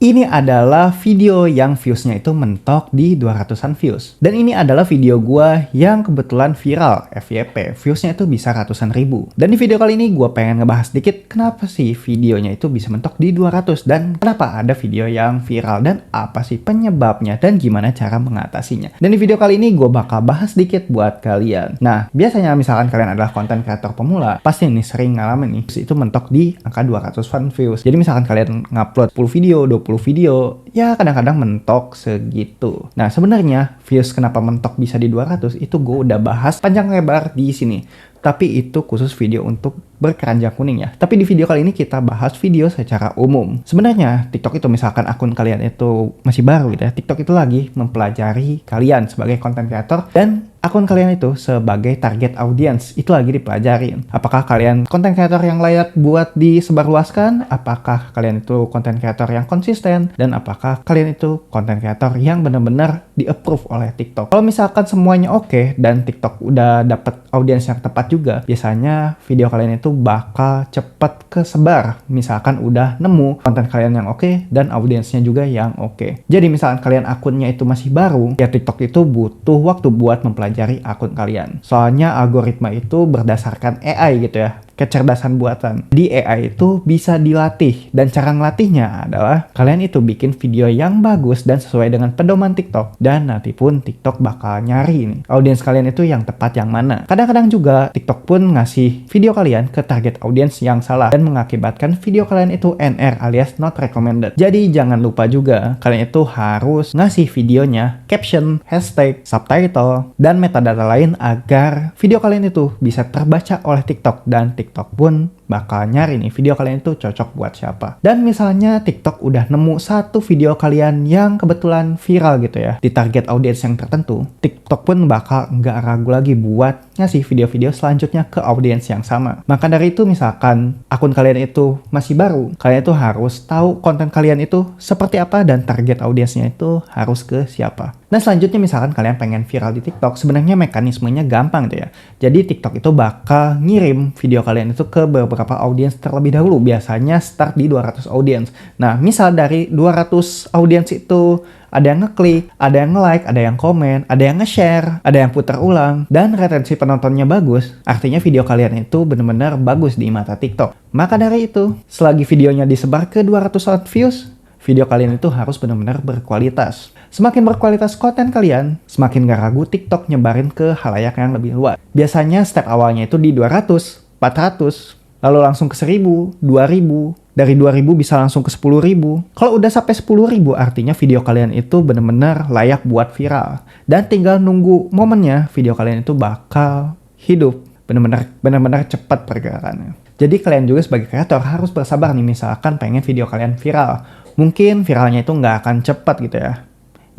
Ini adalah video yang viewsnya itu mentok di 200-an views. Dan ini adalah video gua yang kebetulan viral, FYP. Viewsnya itu bisa ratusan ribu. Dan di video kali ini gua pengen ngebahas dikit kenapa sih videonya itu bisa mentok di 200 dan kenapa ada video yang viral dan apa sih penyebabnya dan gimana cara mengatasinya. Dan di video kali ini gua bakal bahas dikit buat kalian. Nah, biasanya misalkan kalian adalah konten kreator pemula, pasti nih sering ngalamin nih itu mentok di angka 200-an views. Jadi misalkan kalian ngupload 10 video, 20 video, ya kadang-kadang mentok segitu. Nah, sebenarnya views kenapa mentok bisa di 200 itu gue udah bahas panjang lebar di sini. Tapi itu khusus video untuk berkeranjang kuning ya. Tapi di video kali ini kita bahas video secara umum. Sebenarnya TikTok itu misalkan akun kalian itu masih baru gitu ya. TikTok itu lagi mempelajari kalian sebagai content creator dan akun kalian itu sebagai target audience itu lagi dipelajarin. Apakah kalian content creator yang layak buat disebarluaskan? Apakah kalian itu content creator yang konsisten? Dan apakah kalian itu content creator yang benar-benar di-approve oleh TikTok? Kalau misalkan semuanya oke dan TikTok udah dapet audience yang tepat juga, biasanya video kalian itu bakal cepet kesebar. Misalkan udah nemu konten kalian yang oke dan audiensnya juga yang oke. Jadi misalkan kalian akunnya itu masih baru, ya TikTok itu butuh waktu buat mempelajari akun kalian. Soalnya algoritma itu berdasarkan AI gitu ya. Kecerdasan buatan. Di AI itu bisa dilatih dan cara ngelatihnya adalah kalian itu bikin video yang bagus dan sesuai dengan pedoman TikTok dan nanti pun TikTok bakal nyari nih audiens kalian itu yang tepat yang mana. Kadang-kadang juga TikTok pun ngasih video kalian ke target audiens yang salah dan mengakibatkan video kalian itu NR alias not recommended. Jadi jangan lupa juga kalian itu harus ngasih videonya caption, hashtag, subtitle, dan metadata lain agar video kalian itu bisa terbaca oleh TikTok dan TikTok pun bakal nyari nih video kalian itu cocok buat siapa. Dan misalnya TikTok udah nemu satu video kalian yang kebetulan viral gitu ya di target audiens yang tertentu, TikTok pun bakal nggak ragu lagi buat ngasih video-video selanjutnya ke audiens yang sama. Maka dari itu misalkan akun kalian itu masih baru, kalian itu harus tahu konten kalian itu seperti apa dan target audiensnya itu harus ke siapa. Nah selanjutnya misalkan kalian pengen viral di TikTok, sebenarnya mekanismenya gampang tuh ya. Jadi TikTok itu bakal ngirim video kalian itu ke beberapa audiens terlebih dahulu. Biasanya start di 200 audiens. Nah misal dari 200 audiens itu ada yang ngeklik, ada yang nge-like, ada yang komen, ada yang nge-share, ada yang putar ulang, dan retensi penontonnya bagus. Artinya video kalian itu benar-benar bagus di mata TikTok. Maka dari itu, selagi videonya disebar ke 200 views, video kalian itu harus benar-benar berkualitas. Semakin berkualitas konten kalian, semakin gak ragu TikTok nyebarin ke halayak yang lebih luas. Biasanya step awalnya itu di 200, 400, lalu langsung ke 1000, 2000, dari 2000 bisa langsung ke 10.000. Kalau udah sampai 10.000 artinya video kalian itu benar-benar layak buat viral. Dan tinggal nunggu momennya video kalian itu bakal hidup. Benar-benar cepat pergerakannya. Jadi kalian juga sebagai kreator harus bersabar nih misalkan pengen video kalian viral. Mungkin viralnya itu nggak akan cepat gitu ya.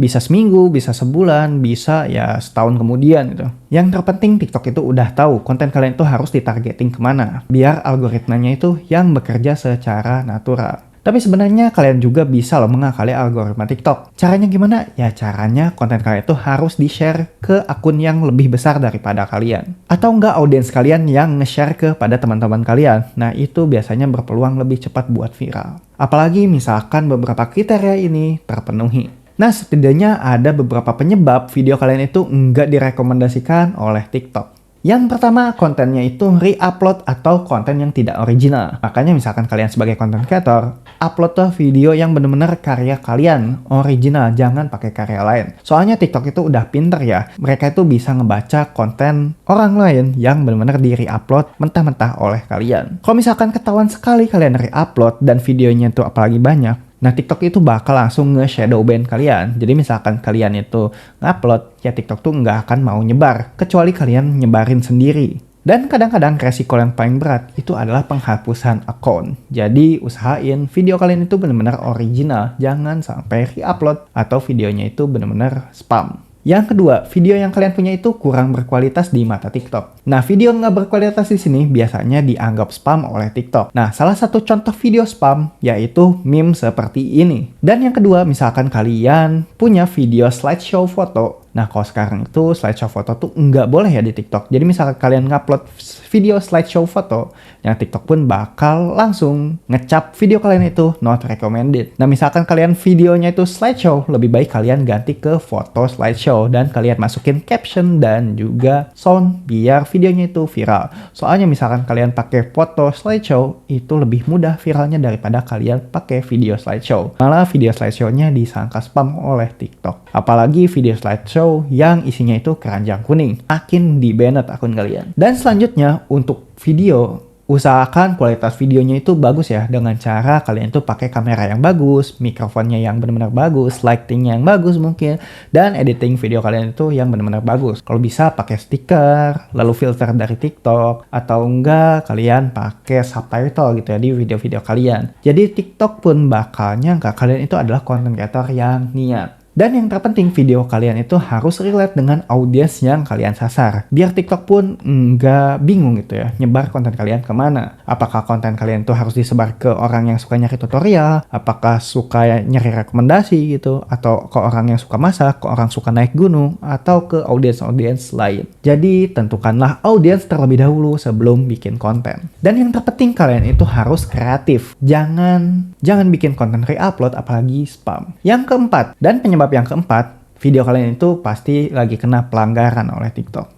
Bisa seminggu, bisa sebulan, bisa ya setahun kemudian gitu. Yang terpenting TikTok itu udah tahu konten kalian itu harus ditargeting kemana. Biar algoritmanya itu yang bekerja secara natural. Tapi sebenarnya kalian juga bisa loh mengakali algoritma TikTok. Caranya gimana? Ya caranya konten kalian itu harus di-share ke akun yang lebih besar daripada kalian. Atau enggak audiens kalian yang nge-share kepada teman-teman kalian. Nah itu biasanya berpeluang lebih cepat buat viral. Apalagi misalkan beberapa kriteria ini terpenuhi. Nah, setidaknya ada beberapa penyebab video kalian itu nggak direkomendasikan oleh TikTok. Yang pertama, kontennya itu re-upload atau konten yang tidak original. Makanya misalkan kalian sebagai content creator, upload tuh video yang benar-benar karya kalian, original, jangan pakai karya lain. Soalnya TikTok itu udah pinter ya, mereka itu bisa ngebaca konten orang lain yang benar-benar di-re-upload mentah-mentah oleh kalian. Kalau misalkan ketahuan sekali kalian re-upload dan videonya itu apalagi banyak, nah TikTok itu bakal langsung nge-shadow ban kalian. Jadi misalkan kalian itu ngupload, ya TikTok tuh nggak akan mau nyebar. Kecuali kalian nyebarin sendiri. Dan kadang-kadang resiko yang paling berat itu adalah penghapusan akun. Jadi usahain video kalian itu benar-benar original. Jangan sampai re-upload atau videonya itu benar-benar spam. Yang kedua, video yang kalian punya itu kurang berkualitas di mata TikTok. Nah, video nggak berkualitas di sini biasanya dianggap spam oleh TikTok. Nah, salah satu contoh video spam yaitu meme seperti ini. Dan yang kedua, misalkan kalian punya video slideshow foto. Nah, kalau sekarang itu slideshow foto tuh nggak boleh ya di TikTok. Jadi misalkan kalian ngupload video slideshow foto, Yang TikTok pun bakal langsung ngecap video kalian itu not recommended. Nah, misalkan kalian videonya itu slideshow, lebih baik kalian ganti ke foto slideshow dan kalian masukin caption dan juga sound biar videonya itu viral. Soalnya misalkan kalian pakai foto slideshow itu lebih mudah viralnya daripada kalian pakai video slideshow. Malah video slideshow-nya disangka spam oleh TikTok. Apalagi video slideshow yang isinya itu keranjang kuning. Makin di-banned akun kalian. Dan selanjutnya untuk video, usahakan kualitas videonya itu bagus ya, dengan cara kalian itu pakai kamera yang bagus, mikrofonnya yang benar-benar bagus, lightingnya yang bagus mungkin, dan editing video kalian itu yang benar-benar bagus. Kalau bisa pakai stiker, lalu filter dari TikTok, atau enggak kalian pakai subtitle gitu ya di video-video kalian. Jadi TikTok pun bakal nyangka kalian itu adalah content creator yang niat. Dan yang terpenting, video kalian itu harus relate dengan audiens yang kalian sasar. Biar TikTok pun nggak bingung gitu ya, nyebar konten kalian kemana. Apakah konten kalian itu harus disebar ke orang yang suka nyari tutorial, apakah suka nyari rekomendasi gitu, atau ke orang yang suka masak, ke orang suka naik gunung, atau ke audiens-audiens lain. Jadi tentukanlah audiens terlebih dahulu sebelum bikin konten. Dan yang terpenting, kalian itu harus kreatif. Jangan bikin konten re-upload apalagi spam. Yang keempat, dan penyebab yang keempat, video kalian itu pasti lagi kena pelanggaran oleh TikTok.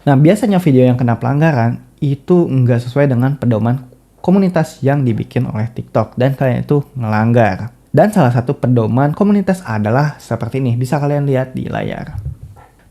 Nah, biasanya video yang kena pelanggaran itu nggak sesuai dengan pedoman komunitas yang dibikin oleh TikTok dan kalian itu ngelanggar. Dan salah satu pedoman komunitas adalah seperti ini, bisa kalian lihat di layar.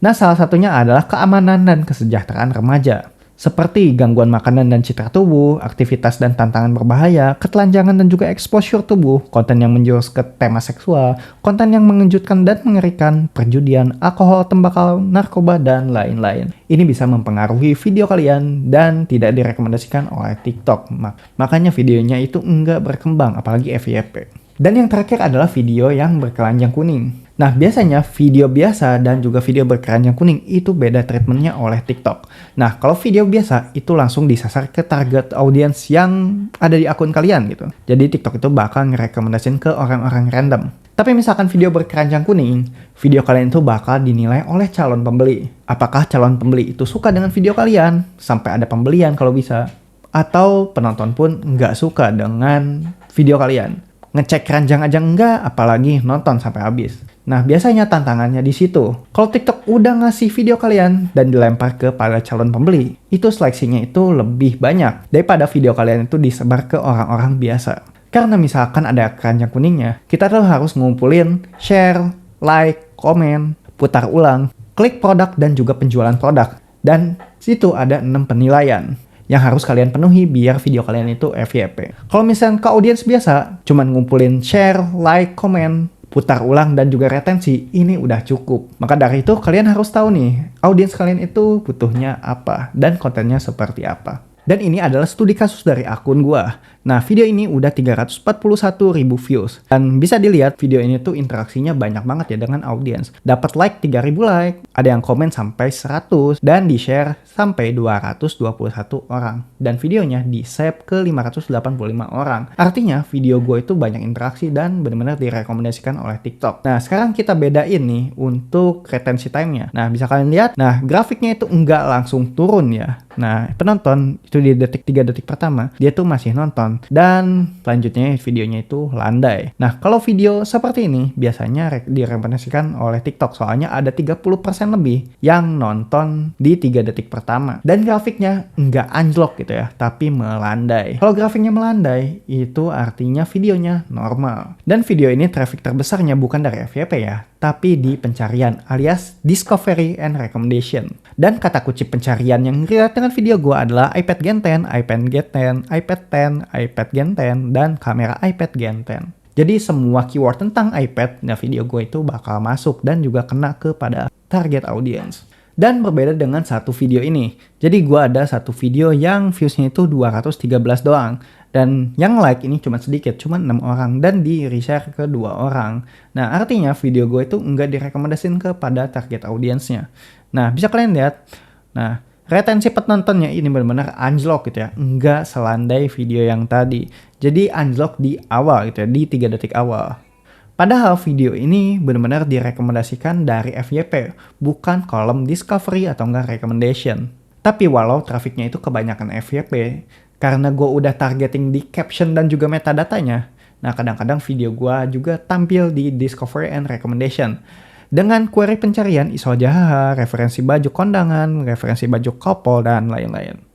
Nah, salah satunya adalah keamanan dan kesejahteraan remaja. Seperti gangguan makanan dan citra tubuh, aktivitas dan tantangan berbahaya, ketelanjangan dan juga exposure tubuh, konten yang menjurus ke tema seksual, konten yang mengejutkan dan mengerikan, perjudian, alkohol, tembakau, narkoba, dan lain-lain. Ini bisa mempengaruhi video kalian dan tidak direkomendasikan oleh TikTok. Makanya videonya itu enggak berkembang, apalagi FYP. Dan yang terakhir adalah video yang berkeranjang kuning. Nah, biasanya video biasa dan juga video berkeranjang kuning itu beda treatmentnya oleh TikTok. Nah, kalau video biasa itu langsung disasar ke target audience yang ada di akun kalian gitu. Jadi TikTok itu bakal ngerekomendasiin ke orang-orang random. Tapi misalkan video berkeranjang kuning, video kalian itu bakal dinilai oleh calon pembeli. Apakah calon pembeli itu suka dengan video kalian? Sampai ada pembelian kalau bisa. Atau penonton pun nggak suka dengan video kalian. Ngecek keranjang aja enggak, apalagi nonton sampai habis. Nah, biasanya tantangannya di situ. Kalau TikTok udah ngasih video kalian dan dilempar ke para calon pembeli, itu seleksinya itu lebih banyak daripada video kalian itu disebar ke orang-orang biasa. Karena misalkan ada keranjang kuningnya, kita tuh harus ngumpulin share, like, komen, putar ulang, klik produk dan juga penjualan produk. Dan situ ada 6 penilaian yang harus kalian penuhi biar video kalian itu FYP. Kalau misalnya ke audiens biasa, cuman ngumpulin share, like, komen, putar ulang, dan juga retensi, ini udah cukup. Maka dari itu kalian harus tahu nih, audiens kalian itu butuhnya apa dan kontennya seperti apa. Dan ini adalah studi kasus dari akun gua. Nah, video ini udah 341.000 views. Dan bisa dilihat video ini tuh interaksinya banyak banget ya dengan audiens. Dapat like 3.000 like, ada yang komen sampai 100, dan di-share sampai 221 orang. Dan videonya di-save ke 585 orang. Artinya video gue itu banyak interaksi dan benar-benar direkomendasikan oleh TikTok. Nah, sekarang kita bedain nih untuk retensi time-nya. Nah, bisa kalian lihat, nah grafiknya itu nggak langsung turun ya. Nah, penonton itu di 3 detik pertama, dia tuh masih nonton. Dan selanjutnya videonya itu landai. Nah, kalau video seperti ini biasanya direkomendasikan oleh TikTok. Soalnya ada 30% lebih yang nonton di 3 detik pertama. Dan grafiknya nggak anjlok gitu ya, tapi melandai. Kalau grafiknya melandai, itu artinya videonya normal. Dan video ini traffic terbesarnya bukan dari FYP ya, tapi di pencarian alias discovery and recommendation. Dan kata kunci pencarian yang relate dengan video gue adalah iPad Gen 10, iPad Gen 10, iPad 10, iPad Gen 10, dan kamera iPad Gen 10. Jadi semua keyword tentang iPad, nah video gue itu bakal masuk dan juga kena kepada target audience. Dan berbeda dengan satu video ini. Jadi gue ada satu video yang viewsnya itu 213 doang. Dan yang like ini cuma sedikit, cuma 6 orang. Dan di-reshare ke 2 orang. Nah, artinya video gue itu nggak direkomendasiin kepada target audiensnya. Nah, bisa kalian lihat. Nah, retensi penontonnya ini benar-benar anjlok gitu ya. Nggak selandai video yang tadi. Jadi anjlok di awal gitu ya, di 3 detik awal. Padahal video ini benar-benar direkomendasikan dari FYP, bukan kolom discovery atau enggak recommendation. Tapi walau trafiknya itu kebanyakan FYP, Karena gue udah targeting di caption dan juga metadatanya, nah kadang-kadang video gue juga tampil di discovery and recommendation. Dengan query pencarian iso jaha, referensi baju kondangan, referensi baju couple, dan lain-lain.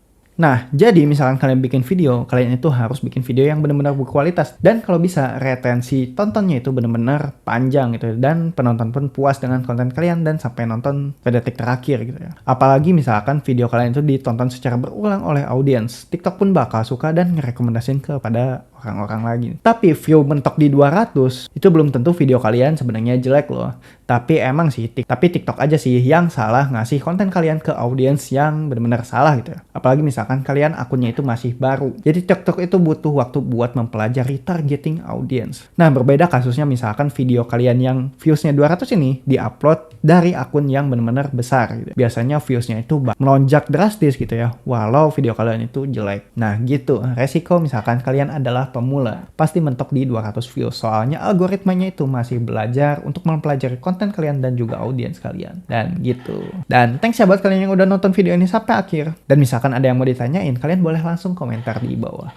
Nah, jadi misalkan kalian bikin video, kalian itu harus bikin video yang benar-benar berkualitas. Dan kalau bisa, retensi tontonnya itu benar-benar panjang gitu. Dan penonton pun puas dengan konten kalian dan sampai nonton ke detik terakhir gitu ya. Apalagi misalkan video kalian itu ditonton secara berulang oleh audiens. TikTok pun bakal suka dan ngerekomendasiin kepada orang-orang lagi. Tapi view mentok di 200, itu belum tentu video kalian sebenarnya jelek loh. Tapi emang sih, TikTok aja sih yang salah ngasih konten kalian ke audiens yang benar-benar salah gitu ya. Apalagi misalkan kalian akunnya itu masih baru. Jadi TikTok itu butuh waktu buat mempelajari targeting audience. Nah, berbeda kasusnya misalkan video kalian yang viewsnya 200 ini diupload dari akun yang benar-benar besar gitu. Biasanya viewsnya itu melonjak drastis gitu ya, walau video kalian itu jelek. Nah gitu, resiko misalkan kalian adalah pemula, pasti mentok di 200 views. Soalnya algoritmanya itu masih belajar untuk mempelajari konten kalian dan juga audiens kalian. Dan gitu. Dan thanks ya buat kalian yang udah nonton video ini sampai akhir. Dan misalkan ada yang mau ditanyain, kalian boleh langsung komentar di bawah.